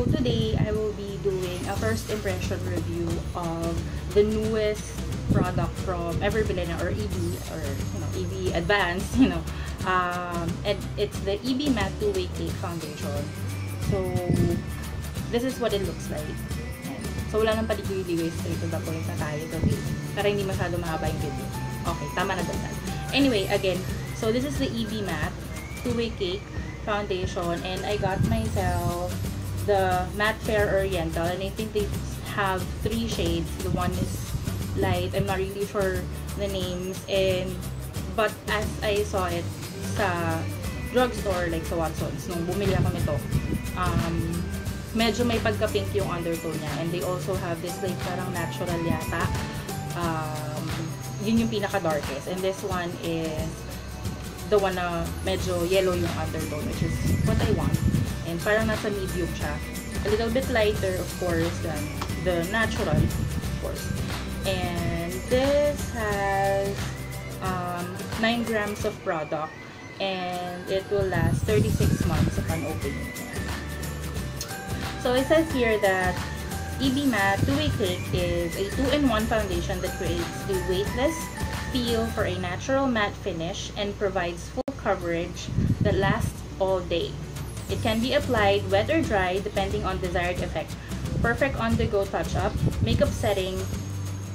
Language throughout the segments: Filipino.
So today, I will be doing a first impression review of the newest product from Everbilena or EB, or EB Advanced, and it's the EB Matte 2-Way Cake Foundation. So this is what it looks like. And, so wala nang paligoy-ligoy, straight to the point na tayo today para hindi masyado mahaba yung video. Okay, tama na doon. Anyway, again, so this is the EB Matte 2-Way Cake Foundation, and I got myself the Matte Fair Oriental, and I think they have 3 shades. The one is light, I'm not really sure the names, but as I saw it sa drugstore, like sa Watson's, nung bumili ako nito, medyo may pagka-pink yung undertone niya, and they also have this like parang natural yata, yun yung pinaka-darkest, and this one is the one na medyo yellow yung undertone, which is what I want. And parang nasa medium siya. A little bit lighter, of course, than the natural, of course. And this has 9 grams of product, and it will last 36 months upon opening. So it says here that EB Matte 2-Way Cake is a 2-in-1 foundation that creates a weightless feel for a natural matte finish and provides full coverage that lasts all day. It can be applied wet or dry depending on desired effect. Perfect on-the-go touch-up, makeup setting,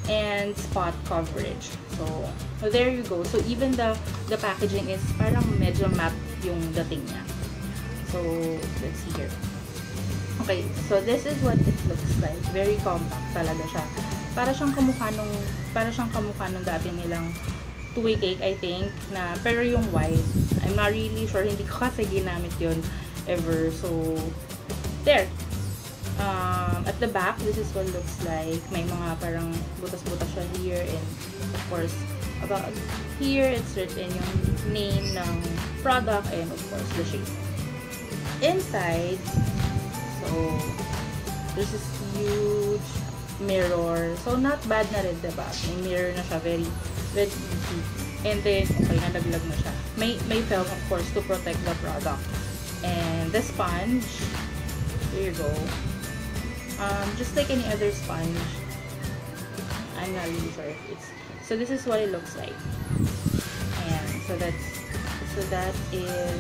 and spot coverage. So there you go. So even the packaging is parang medyo matte yung dating niya. So let's see here. Okay, so this is what it looks like. Very compact talaga siya. Para siyang kamukha nung dati nilang 2-Way Cake, I think, na pero yung white. I'm not really sure, hindi ko kasi ginamit yun ever. So there. At the back, this is what it looks like. May mga parang butas-butas siya here, and of course, about here, it's written yung name ng product and of course, the shade. Inside, so there's this huge mirror. So not bad na rin, diba? May mirror na siya, very easy. And then, okay, nalaglag na siya. May film, of course, to protect the product. And the sponge, here you go. Just like any other sponge. I'm not really sure if it's... So this is what it looks like. And so that is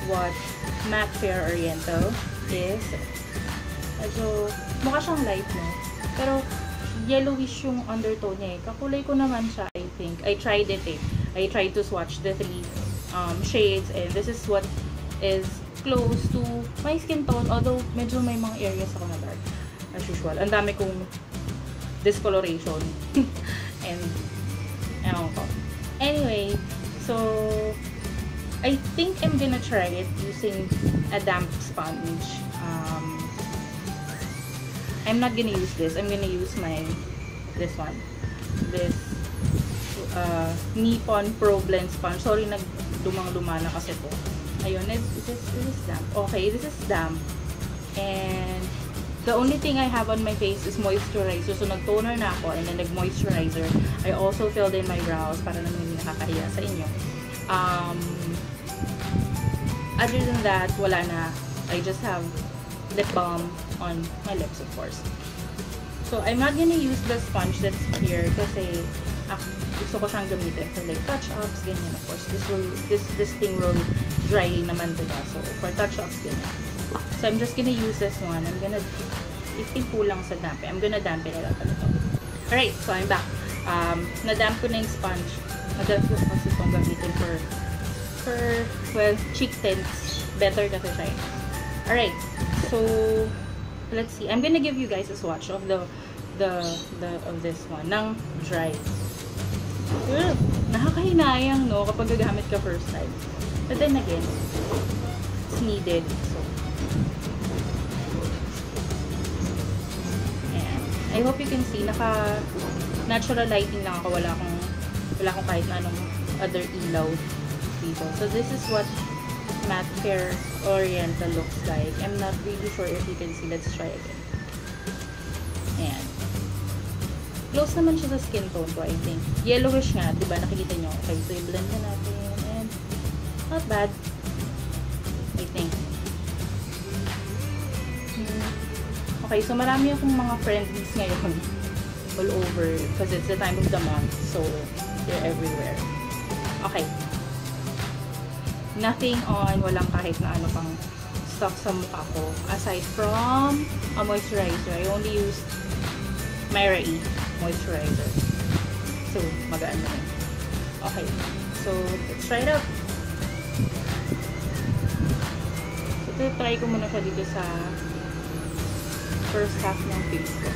what Matte Fair Oriental is. Medyo, mukha siyang light, no? Pero, yellowish yung undertone niya eh. Kakulay ko naman siya, I think. I tried it eh. I tried to swatch the 3 shades, and this is what is close to my skin tone, although medyo may mga areas ako na dark as usual. Ang dami kong discoloration and ewan ko. Anyway, so I think I'm gonna try it using a damp sponge. I'm not gonna use this. I'm gonna use this one, this Nippon Pro Blend sponge. Sorry, nagdumang-luma na kasi to. Ayun, this is damp. Okay, this is damp. And the only thing I have on my face is moisturizer. So, nag-toner na ako and then nag-moisturizer. I also filled in my brows para naman hindi nakakahiya sa inyo. Other than that, wala na. I just have lip balm on my lips, of course. So, I'm not gonna use the sponge that's here kasi gusto ko siyang gamitin for like touch-ups, ganyan. Of course, this thing will dry naman diba? So, for touch-ups, ganyan. So, I'm just gonna use this one. I'm gonna, if kulang sa damp, I'm gonna dampen it up a little. Alright, so I'm back. Na-damp ko na yung sponge. Madamp ko kasi itong gamitin for, well, cheek tints. Better kasi siya. Alright, so, let's see. I'm gonna give you guys a swatch of of this one, ng dry. Nakakahinayang, no, kapag gagamit ka first time. But then again, it's needed. So, and I hope you can see, naka-natural lighting lang ako. Wala akong kahit na anong other ilaw dito. So, this is what Matte Fair Oriental looks like. I'm not really sure if you can see. Let's try again. Ayan. Close naman siya sa skin tone ko, I think. Yellowish nga, diba? Nakikita nyo. Okay, so i-blend na natin. And not bad, I think. Okay, so marami akong mga friends ngayon all over because it's the time of the month, so they're everywhere. Okay. Nothing on, walang kahit na ano pang stuff sa mukha ko aside from a moisturizer. I only used Myra E moisturizer. So, magaan na yun. Okay. So, let's try it out. So, try ko muna siya dito sa first half ng face ko.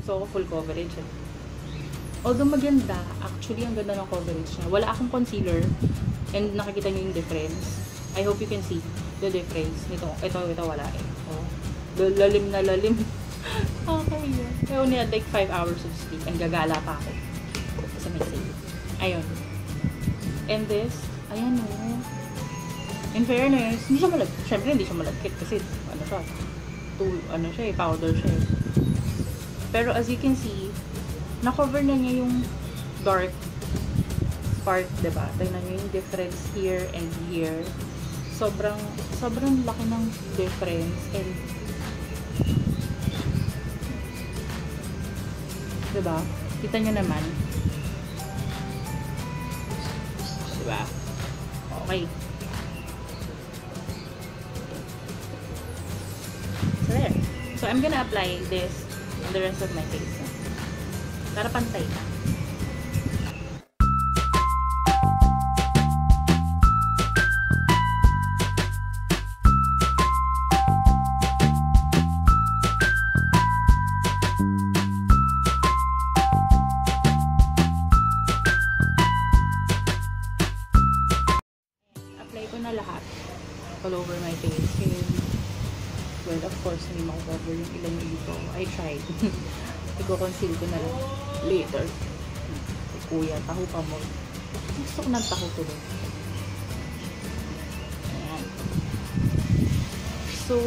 So, full coverage. Although maganda, actually, ang ganda ng coverage niya. Wala akong concealer and nakikita niyo yung difference. I hope you can see the difference nito. Ito wala eh. Oh, lalim na lalim. Okay, yun. I only had like 5 hours of sleep and gagala pa ako. Kasi may sale. Ayun. And this, ayan o. In fairness, hindi siya malagkit. Siyempre, hindi siya malagkit kasi, ano siya, powder siya eh. Pero as you can see, na-cover na niya yung dark part, diba? Tignan niyo yung difference here and here. Sobrang laki ng difference and diba? Kita niyo naman. Diba? Okay. So there. So I'm gonna apply this on the rest of my face. Para pantay na. Apply ko na lahat all over my face. Well, of course, hindi mako-cover yung ilan dito. I tried. Iko-conceal ko na lang later. Kuya, taho pa mo. Gusto ko ng taho ko doon. Ayan. So,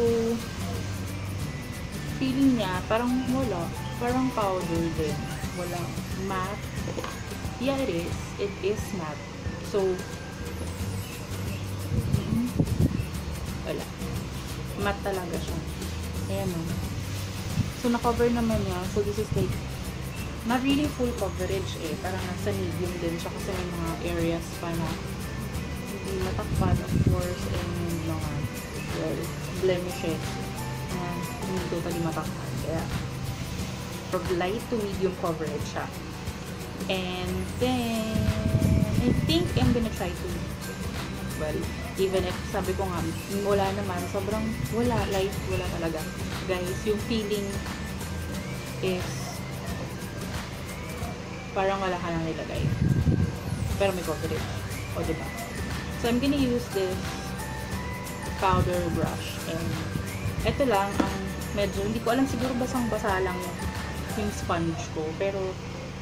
feeling niya, parang wala. Parang powder din. Walang matte. Yeah, it is. It is matte. So, wala. Matte talaga siya. Ayan o. So, na-cover naman niya. So, this is like, not really full coverage eh. Parang nasa medium din siya kasi may mga areas pa na hindi matakpan, of course, and mga, well, blemishes na hindi totally matakpan. Kaya, from light to medium coverage siya. And then, I think I'm gonna try to, well, even if sabi ko nga, wala naman, sobrang wala, light, wala talaga. Guys, yung feeling is parang wala ka nang nilagay. Pero may coverage. O, diba? So, I'm gonna use this powder brush. And, ito lang, ang medyo, hindi ko alam, siguro basang-basa lang yung sponge ko. Pero,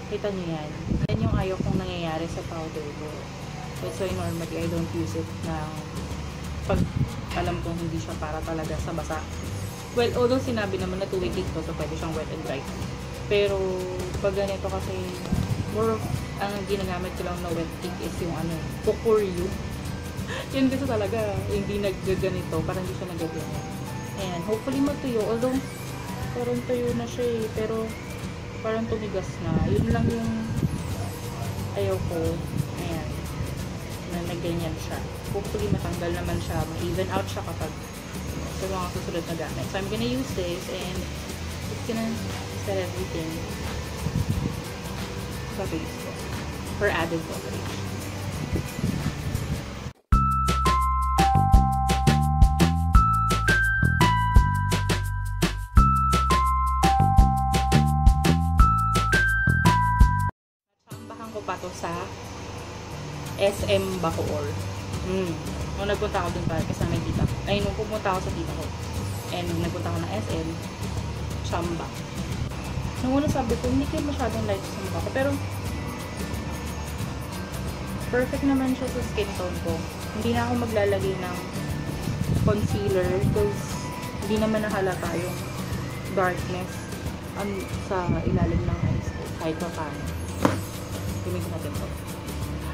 kita nyo yan. Yan yung ayaw kong nangyayari sa powder ko. That's why normally I don't use it na pag alam kong hindi siya para talaga sa basa. Well, although sinabi naman na 2-way cake to, so pwede siyang wet and dry. Pero pag ganito kasi, more of, ang ginagamit ko lang na wet cake is yung ano, kukuryu. Yun kasi talaga, hindi naggaganito, parang hindi siya naggaganito. Ayan, hopefully matuyo. Although, parang tuyo na siya eh, pero parang tumigas na. Yun lang yung ayaw ko. Ayan. Na nagganyan siya. Hopefully matanggal naman siya, ma-even out siya kapag sa mga susunod na gamit. So I'm gonna use this and it's gonna set everything sa face ko for added coverage. Sambahan ko pa to sa SM Bacoor. Nung nagpunta ako dun para kasama yung tita ko. Ay, nung pumunta ako sa tita ko. And nagpunta ako ng SM, Chamba. Nung una sabi ko, hindi kayo masyadong light sa mukha ko. Pero, perfect naman siya sa skin tone ko. Hindi na ako maglalagay ng concealer because hindi naman nahalata yung darkness sa ilalim ng eyes ko. Kahit pa paano. Gamitin natin to.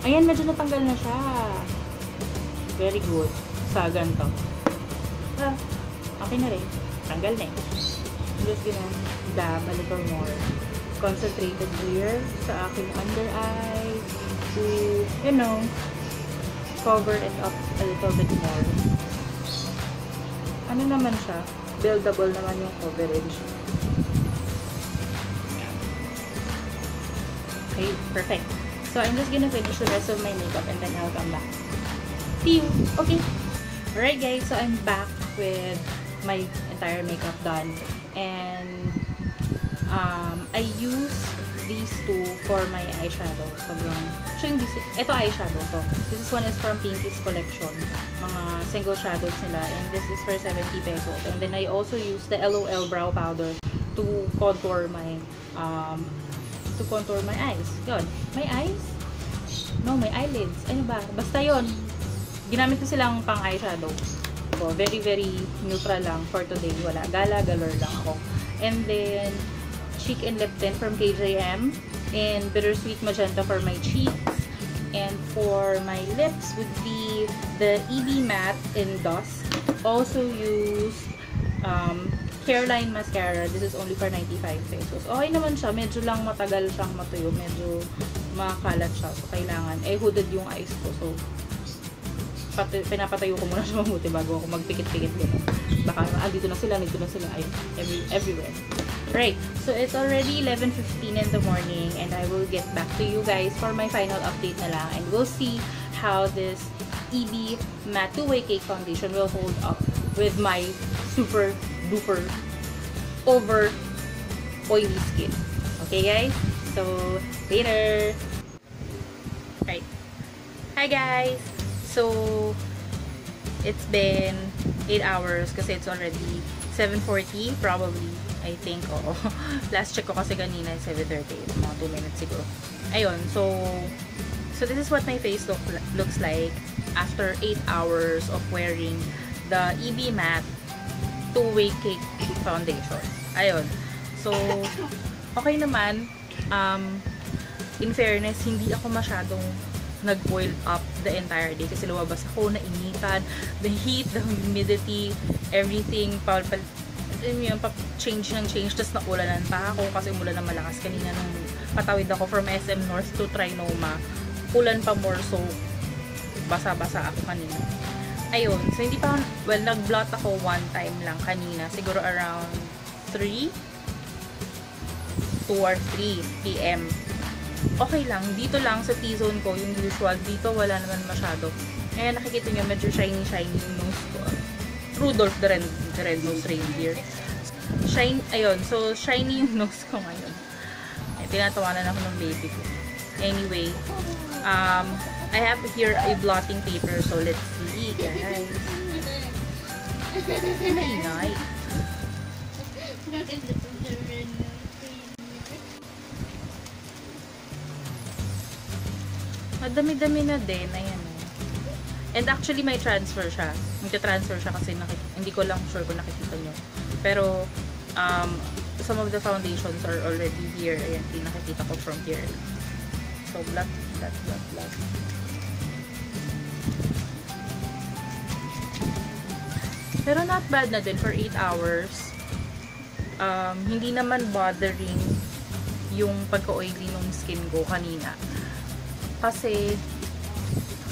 Ayan, medyo natanggal na siya. Very good. Sa ganito. Okay na rin. Tanggal na eh. I'm just gonna dab a little more concentrated here sa aking under eye to, you know, cover it up a little bit more. Ano naman siya? Buildable naman yung coverage. Okay, perfect. So, I'm just gonna finish the rest of my makeup and then I'll come back. See you! Okay. Alright guys, so I'm back with my entire makeup done. And I use these two for my eyeshadow. Sobrang, ito eyeshadow to. This one is from Pinky's collection. Mga single shadows nila. And this is for 70 pesos. And then I also use the LOL brow powder to contour my eyes. Yun. My eyes? No, my eyelids. Ano ba? Basta yun. Ginamit ko silang pang eyeshadow. So, very, very neutral lang for today. Wala. Gala-galor lang ako. And then, Cheek and Lip Tint from KJM. And Bittersweet Magenta for my cheeks. And for my lips would be the EB Matte in Dusk. Also used Hairline Mascara. This is only for 95 pesos. Okay naman siya. Medyo lang matagal siyang matuyo. Medyo makalat siya. So, kailangan. Hooded yung eyes ko. So, pinapatayo ko muna siya mabuti bago ako magpikit-pikit dito. Baka, dito na sila. Ayun, everywhere. Right. So, it's already 11:15 in the morning. And I will get back to you guys for my final update na lang. And we'll see how this EB Matte Two-Way Cake Foundation will hold up with my super duper over oily skin. Okay guys? So, later! Right. Hi guys! So, it's been 8 hours kasi it's already 7:40 probably. I think, oo. Last check ko kasi kanina 7:30. Mga 2 minutes ago. Ayun. So this is what my face looks like after 8 hours of wearing the EB Matte Two-Way Cake Foundation. Ayun. So, okay naman. In fairness, hindi ako masyadong nag-oil up the entire day kasi lumabas ako, nainitan, the heat, the humidity, everything, change ng change, tapos naulanan pa ako kasi umulan na malakas kanina nung patawid ako from SM North to Trinoma. Ulan pa more, so basa-basa ako kanina. Ayun, so hindi pa, well, nag-blot ako one time lang kanina, siguro around 2 or 3 p.m. Okay lang, dito lang sa T-zone ko, yung usual, dito wala naman masyado. Ngayon nakikita nyo, medyo shiny yung nose ko. Rudolph the Red-Nosed Reindeer. Ayun, so shiny yung nose ko ngayon. Tinatawanan ako ng baby ko. Anyway, I have here a blotting paper, so let's see, guys. Maingay. Madami-dami na din, ayan. And actually, may transfer siya. Magta-transfer siya kasi hindi ko lang sure kung nakikita nyo. Pero, some of the foundations are already here. Ayan, nakikita ko from here. So, blot. Pero not bad na din for 8 hours. Hindi naman bothering yung pagka-oily ng skin ko kanina. Kasi,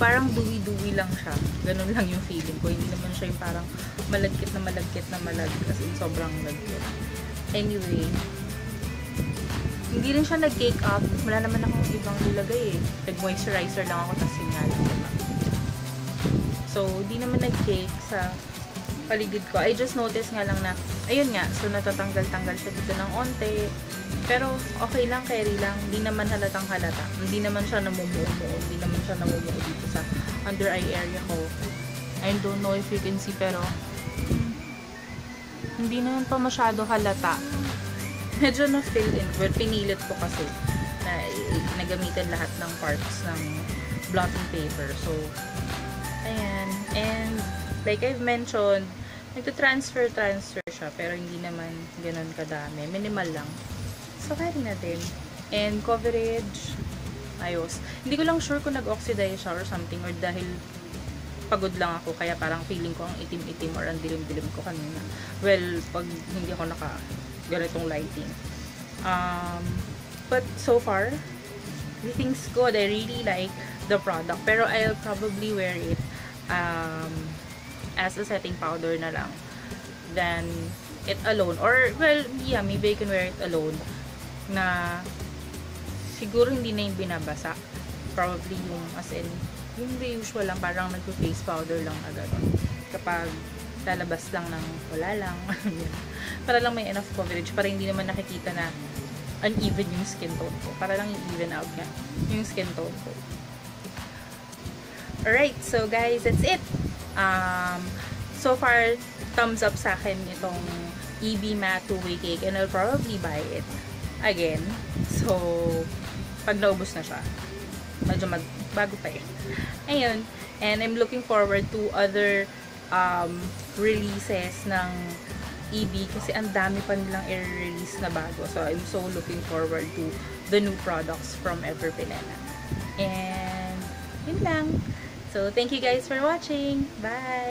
parang dewy-dewy lang siya. Ganun lang yung feeling ko. Hindi naman siya yung parang malagkit na malagkit. Kasi sobrang lagkit. Anyway, hindi rin siya nag-cake up. Wala naman akong ibang nilagay eh. Nag-moisturizer lang ako, tapos yun nga lang. Diba? So, hindi naman nag-cake sa paligid ko. I just noticed nga lang na, ayun nga, so natatanggal-tanggal siya dito ng onte. Pero, okay lang, carry lang. Hindi naman halatang halata. Hindi naman siya namumuo. Hindi naman siya namumuo dito sa under eye area ko. I don't know if you can see, pero hindi naman pa masyado halata. Medyo na-fill in. Well, pinilit ko kasi na nagamitan lahat ng parts ng blotting paper. So, ayan. And, Like I've mentioned, nagto-transfer siya, pero hindi naman ganun kadami. Minimal lang. So, carry na din. And coverage, ayos. Hindi ko lang sure kung nag-oxidize siya or something, or dahil pagod lang ako, kaya parang feeling ko ang itim-itim or ang dilim-dilim ko kanina. Well, pag hindi ako ganitong lighting. But so far, everything's good. I really like the product. Pero I'll probably wear it as a setting powder na lang than it alone. Or, well, yeah, maybe I can wear it alone. Na siguro hindi na yung binabasa. Probably yung, as in, yung usual lang, parang nagpo-face powder lang na gano'n. Kapag lalabas lang ng wala lang. Para lang may enough coverage. Para hindi naman nakikita na uneven yung skin tone ko. Para lang i-even out nga yung skin tone ko. Alright, so guys, that's it. So far, thumbs up sa akin itong EB Matte Two-Way Cake, and I'll probably buy it again. So, pag naubos na siya, medyo bago pa eh. Ayun. And I'm looking forward to other releases ng EB kasi ang dami pa nilang i-release na bago. So, I'm so looking forward to the new products from Everpinena. And, yun lang. So, thank you guys for watching. Bye!